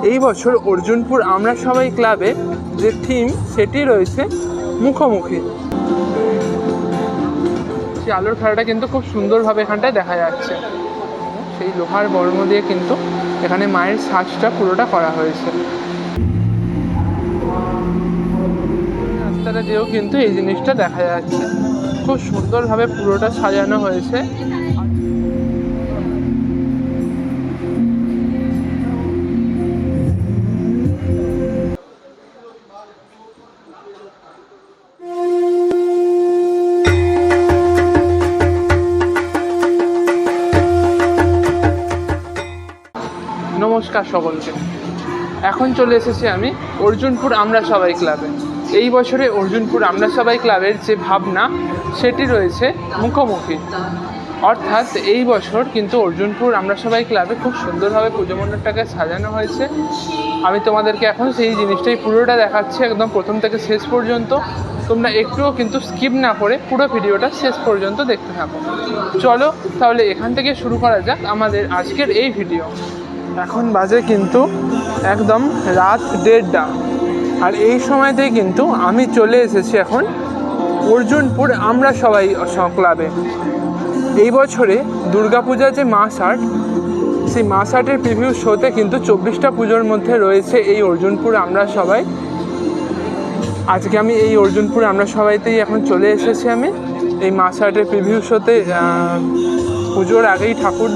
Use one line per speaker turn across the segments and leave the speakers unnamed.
এই বছর অর্জুনপুর আমরা সবাই ক্লাবে যে থিম সেটি রয়েছে মুখোমুখি। সেই আলোর খেলাটা কিন্তু খুব সুন্দরভাবে এখানটায় দেখা যাচ্ছে। সেই লোহার বর্ম দিয়ে কিন্তু এখানে মায়ের সাজটা পুরোটা করা হয়েছে। রাস্তাটা দিয়েও কিন্তু এই জিনিসটা দেখা যাচ্ছে, খুব সুন্দরভাবে পুরোটা সাজানো হয়েছে। নমস্কার সকলকে, এখন চলে এসেছি আমি অর্জুনপুর আমরা সবাই ক্লাবে। এই বছরে অর্জুনপুর আমরা সবাই ক্লাবের যে ভাবনা সেটি রয়েছে মুখোমুখি। অর্থাৎ এই বছর কিন্তু অর্জুনপুর আমরা সবাই ক্লাবে খুব সুন্দরভাবে পুজো মণ্ডপটাকে সাজানো হয়েছে। আমি তোমাদেরকে এখন সেই জিনিসটাই পুরোটা দেখাচ্ছি একদম প্রথম থেকে শেষ পর্যন্ত। তোমরা একটুও কিন্তু স্কিপ না করে পুরো ভিডিওটা শেষ পর্যন্ত দেখতে থাকো। চলো তাহলে এখান থেকে শুরু করা যাক আমাদের আজকের এই ভিডিও। এখন বাজে কিন্তু একদম রাত 1:30, আর এই সময়তেই কিন্তু আমি চলে এসেছি এখন অর্জুনপুর আমরা সবাই ক্লাবে। এই বছরে দুর্গাপূজার যে মাস আর্ট, সেই মাস আর্টের প্রিভিউ শোতে কিন্তু 24টা পুজোর মধ্যে রয়েছে এই অর্জুনপুর আমরা সবাই। আজকে আমি এই অর্জুনপুর আমরা সবাইতেই এখন চলে এসেছি আমি এই মাস আর্টের প্রিভিউ শোতে পুজোর আগেই ঠাকুর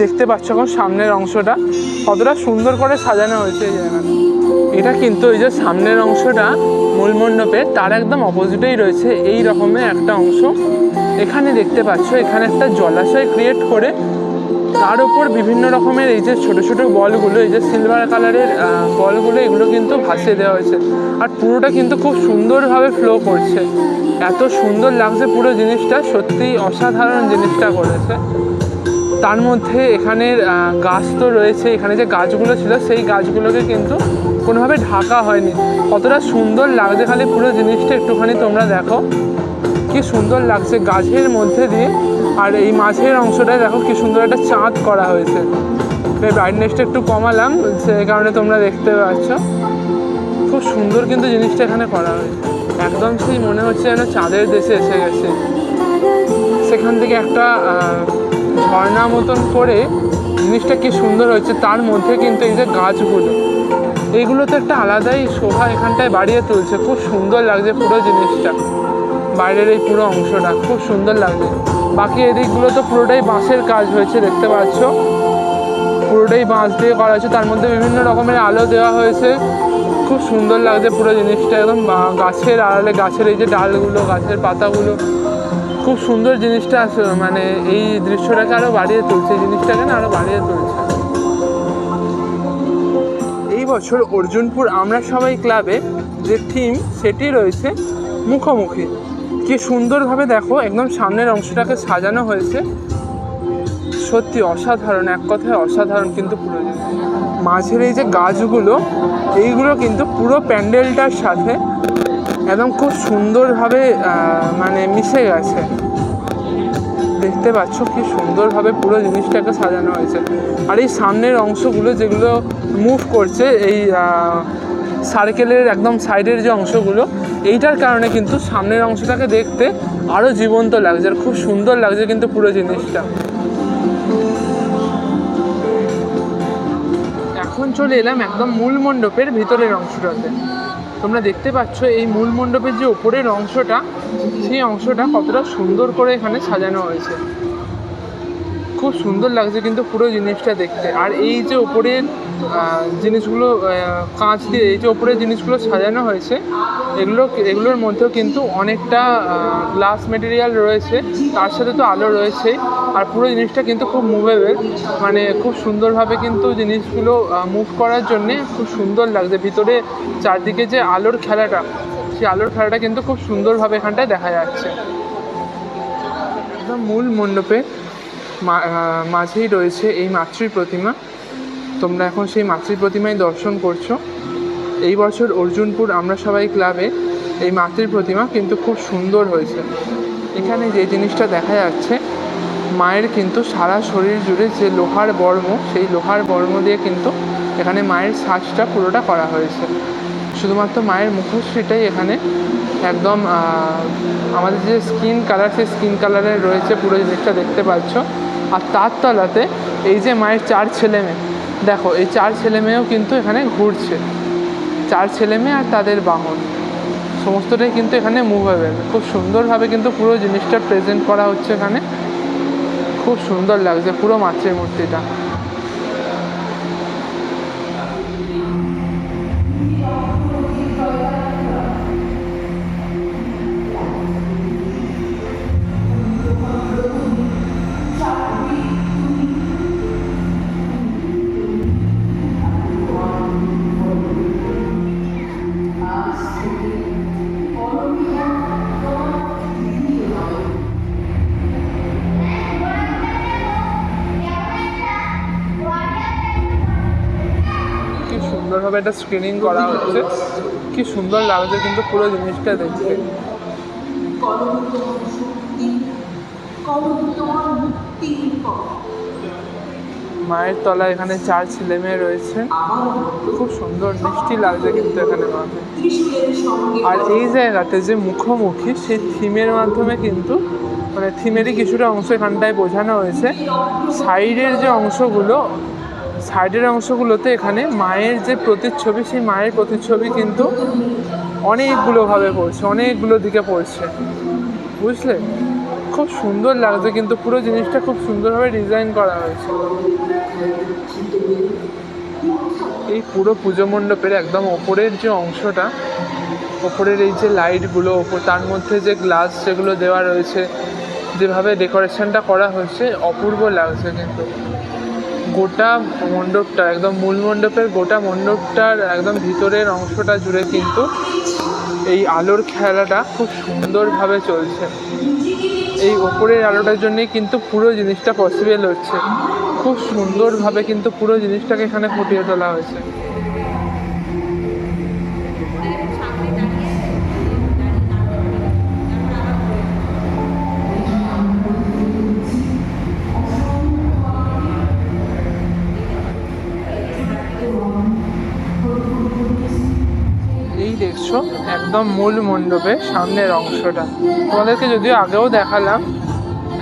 দেখতে পাচ্ছ এখন সামনের অংশটা কতটা সুন্দর করে সাজানো হয়েছে এই জায়গাটা। এটা কিন্তু এই যে সামনের অংশটা মূল মণ্ডপের তার একদম অপোজিটেই রয়েছে এই রকমের একটা অংশ। এখানে দেখতে পাচ্ছ এখানে একটা জলাশয় ক্রিয়েট করে তার উপর বিভিন্ন রকমের এই যে ছোটো ছোটো বলগুলো, এই যে সিলভার কালারের বলগুলো, এগুলো কিন্তু ভাসিয়ে দেওয়া হয়েছে। আর পুরোটা কিন্তু খুব সুন্দরভাবে ফ্লো করছে, এত সুন্দর লাগছে পুরো জিনিসটা, সত্যিই অসাধারণ জিনিসটা করেছে। তার মধ্যে এখানের গাছ তো রয়েছে, এখানে যে গাছগুলো ছিল সেই গাছগুলোকে কিন্তু কোনোভাবে ঢাকা হয়নি। কতটা সুন্দর লাগছে খালি পুরো জিনিসটা একটুখানি তোমরা দেখো, কি সুন্দর লাগছে গাছের মধ্যে দিয়ে। আর এই মাঝের অংশটায় দেখো কি সুন্দর একটা চাঁদ করা হয়েছে। ব্রাইটনেসটা একটু কমালাম সেই কারণে তোমরা দেখতে পাচ্ছ খুব সুন্দর কিন্তু জিনিসটা এখানে করা হয়েছে। একদম সেই মনে হচ্ছে যেন চাঁদের দেশে এসে গেছে। সেখান থেকে একটা ঝর্ণা মতন করে জিনিসটা কি সুন্দর হয়েছে। তার মধ্যে কিন্তু এই যে গাছগুলো, এইগুলো তো একটা আলাদাই শোভা এখানটায় বাড়িয়ে তুলছে। খুব সুন্দর লাগছে পুরো জিনিসটা, বাইরের এই পুরো অংশটা খুব সুন্দর লাগছে। বাকি এদিকগুলো তো পুরোটাই বাঁশের কাজ হয়েছে, দেখতে পাচ্ছ পুরোটাই বাঁশ দিয়ে করা হয়েছে। তার মধ্যে বিভিন্ন রকমের আলো দেওয়া হয়েছে, খুব সুন্দর লাগছে পুরো জিনিসটা। একদম গাছের আড়ালে গাছের এই যে ডালগুলো, গাছের পাতাগুলো, খুব সুন্দর জিনিসটা মানে এই দৃশ্যটাকে আরও বাড়িয়ে তুলছে, জিনিসটাকে না আরও বাড়িয়ে তুলছে। এই বছর অর্জুনপুর আমরা সবাই ক্লাবে যে থিম সেটি রয়েছে মুখোমুখি। কি সুন্দরভাবে দেখো একদম সামনের অংশটাকে সাজানো হয়েছে, সত্যি অসাধারণ, এক কথায় অসাধারণ। কিন্তু পুরো মাঝের এই যে গাছগুলো, এইগুলো কিন্তু পুরো প্যান্ডেলটার সাথে একদম খুব সুন্দরভাবে মানে মিশে গেছে। দেখতে পাচ্ছ কি সুন্দরভাবে পুরো জিনিসটাকে সাজানো হয়েছে। আর এই সামনের অংশগুলো যেগুলো মুভ করছে, এই সার্কেলের একদম সাইডের যে অংশগুলো, এইটার কারণে কিন্তু সামনের অংশটাকে দেখতে আরও জীবন্ত লাগছে, আর খুব সুন্দর লাগছে কিন্তু পুরো জিনিসটা। এখন চলে এলাম একদম মূল মণ্ডপের ভিতরের অংশটাতে। তোমরা দেখতে পাচ্ছ এই মূল মণ্ডপের যে উপরের অংশটা, সেই অংশটা কতটা সুন্দর করে এখানে সাজানো হয়েছে, খুব সুন্দর লাগছে কিন্তু পুরো জিনিসটা দেখতে। আর এই যে উপরের জিনিসগুলো কাঁচ দিয়ে এই যে উপরের জিনিসগুলো সাজানো হয়েছে, এগুলোর মধ্যেও কিন্তু অনেকটা গ্লাস মেটেরিয়াল রয়েছে, তার সাথে তো আলো রয়েছে। আর পুরো জিনিসটা কিন্তু খুব মুভেবল, মানে খুব সুন্দরভাবে কিন্তু জিনিসগুলো মুভ করার জন্যে খুব সুন্দর লাগছে। ভিতরে চারদিকে যে আলোর খেলাটা, সেই আলোর খেলাটা কিন্তু খুব সুন্দরভাবে এখানটায় দেখা যাচ্ছে। একদম মূল মণ্ডপে মাঝেই রয়েছে এই মাতৃ প্রতিমা। তোমরা এখন সেই মাতৃ প্রতিমায় দর্শন করছো। এই বছর অর্জুনপুর আমরা সবাই ক্লাবে এই মাতৃ প্রতিমা কিন্তু খুব সুন্দর হয়েছে। এখানে যে জিনিসটা দেখা যাচ্ছে মায়ের কিন্তু সারা শরীর জুড়ে যে লোহার বর্ম, সেই লোহার বর্ম দিয়ে কিন্তু এখানে মায়ের সাজটা পুরোটা করা হয়েছে। শুধুমাত্র মায়ের মুখশ্রীটাই এখানে একদম আমাদের যে স্কিন কালার, সেই স্কিন কালারের রয়েছে, পুরো জিনিসটা দেখতে পাচ্ছ। আর তার তলাতে এই যে মায়ের 4 ছেলে মেয়ে, দেখো এই 4 ছেলে মেয়েও কিন্তু এখানে ঘুরছে। 4 ছেলে মেয়ে আর তাদের বাহন সমস্তটাই কিন্তু এখানে মুভেবল। খুব সুন্দরভাবে কিন্তু পুরো জিনিসটা প্রেজেন্ট করা হচ্ছে এখানে। খুব সুন্দর লাগছে পুরো মাতৃমূর্তিটা। সুন্দরভাবে এটা স্ক্রিনিং করা হচ্ছে, কি সুন্দর লাগছে কিন্তু পুরো জিনিসটা দেখতে। মায়ের তলা এখানে 4 ছেলে মেয়ে রয়েছে, খুব সুন্দর মিষ্টি লাগছে কিন্তু এখানে মাকে। আর এই জায়গাতে যে মুখোমুখি, সেই থিমের মাধ্যমে কিন্তু মানে থিমেরই কিছুটা অংশ এখানটায় বোঝানো হয়েছে। সাইডের অংশগুলোতে এখানে মায়ের যে প্রতিচ্ছবি, সেই মায়ের প্রতিচ্ছবি কিন্তু অনেকগুলোভাবে পড়ছে, অনেকগুলো দিকে পড়ছে, বুঝলে? খুব সুন্দর লাগছে কিন্তু পুরো জিনিসটা খুব সুন্দরভাবে ডিজাইন করা হয়েছে। এই পুরো পুজো মণ্ডপের একদম ওপরের যে অংশটা, ওপরের এই যে লাইটগুলো, তার মধ্যে যে গ্লাস যেগুলো দেওয়া রয়েছে, যেভাবে ডেকোরেশনটা করা হয়েছে অপূর্ব লাগছে কিন্তু। গোটা মণ্ডপটা একদম মূল মণ্ডপের গোটা মণ্ডপটার একদম ভিতরের অংশটা জুড়ে কিন্তু এই আলোর খেলাটা খুব সুন্দরভাবে চলছে। এই ওপরের আলোটার জন্যই কিন্তু পুরো জিনিসটা পসিবল হচ্ছে। খুব সুন্দরভাবে কিন্তু পুরো জিনিসটাকে এখানে ফুটিয়ে তোলা হয়েছে। এই দেখছো একদম মূল মণ্ডপের সামনের অংশটা, তোমাদেরকে যদিও আগেও দেখালাম।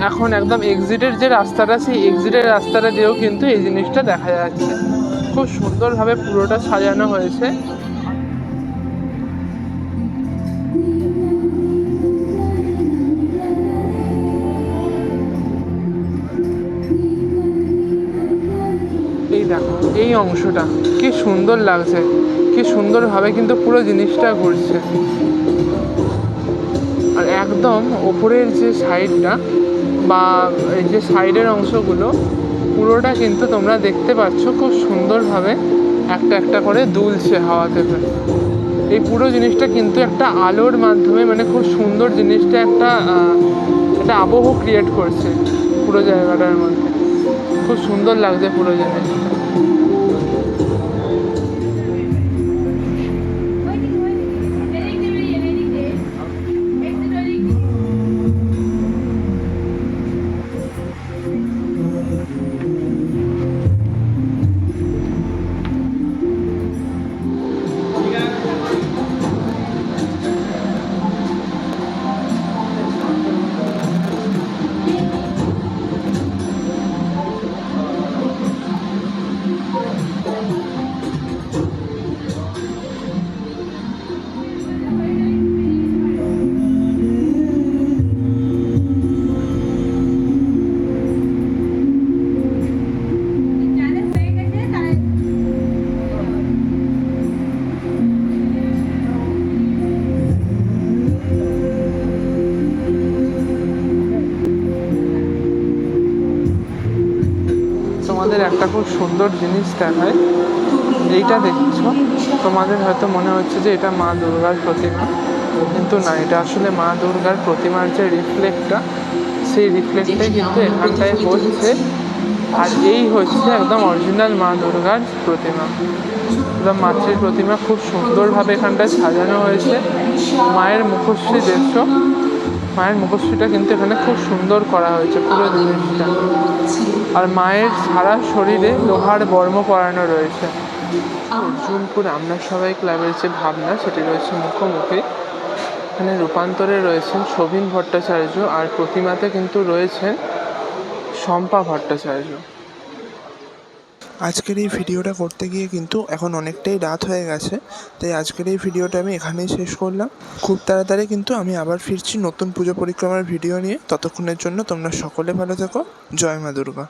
এখন একদম এক্সিটের যে রাস্তাটা, সেই এক্সিটের রাস্তাটা দিয়েও কিন্তু এই জিনিসটা দেখা যাচ্ছে। খুব সুন্দরভাবে পুরোটা সাজানো হয়েছে। এই দেখো এই অংশটা কি সুন্দর লাগছে, কি সুন্দরভাবে কিন্তু পুরো জিনিসটা ঘুরছে। আর একদম ওপরের যে সাইডটা বা এই যে সাইডের অংশগুলো পুরোটা কিন্তু তোমরা দেখতে পাচ্ছ খুব সুন্দরভাবে একটা একটা করে দুলছে হাওয়া থেকে। এই পুরো জিনিসটা কিন্তু একটা আলোর মাধ্যমে মানে খুব সুন্দর জিনিসটা একটা আবহ ক্রিয়েট করছে পুরো জায়গাটার মধ্যে। খুব সুন্দর লাগছে পুরো জিনিসটা। তোমাদের একটা খুব সুন্দর জিনিস দেখায়। এইটা দেখছো, তোমাদের হয়তো মনে হচ্ছে যে এটা মা দুর্গার প্রতিমা, কিন্তু না, এটা আসলে মা দুর্গার প্রতিমার যে রিফ্লেক্টটা, সেই রিফ্লেক্টটাই কিন্তু এখানটায় হচ্ছে। আর এই হচ্ছে একদম অরিজিনাল মা দুর্গার প্রতিমা, একদম মাতৃর প্রতিমা। খুব সুন্দরভাবে এখানটায় সাজানো হয়েছে। মায়ের মুখশ্রী দেখছো, মায়ের মুখশ্রীটা কিন্তু এখানে খুব সুন্দর করা হয়েছে পুরো জিনিসটা। আর মায়ের সারা শরীরে লোহার বর্ম পরানো রয়েছে। অর্জুনপুর আমরা সবাই ক্লাবের যে ভাবনা সেটি রয়েছে মুখোমুখি। এখানে রূপান্তরে রয়েছেন শোভিন ভট্টাচার্য, আর প্রতিমাতে কিন্তু রয়েছেন শম্পা ভট্টাচার্য।
আজকের এই ভিডিওটা করতে গিয়ে কিন্তু এখন অনেকটাই রাত হয়ে গেছে, তাই আজকের এই ভিডিওটা আমি এখানেই শেষ করলাম। খুব তাড়াতাড়ি কিন্তু আমি আবার ফিরছি নতুন পুজো পরিক্রমার ভিডিও নিয়ে। ততক্ষণের জন্য তোমরা সকলে ভালো থেকো। জয় মা দুর্গা।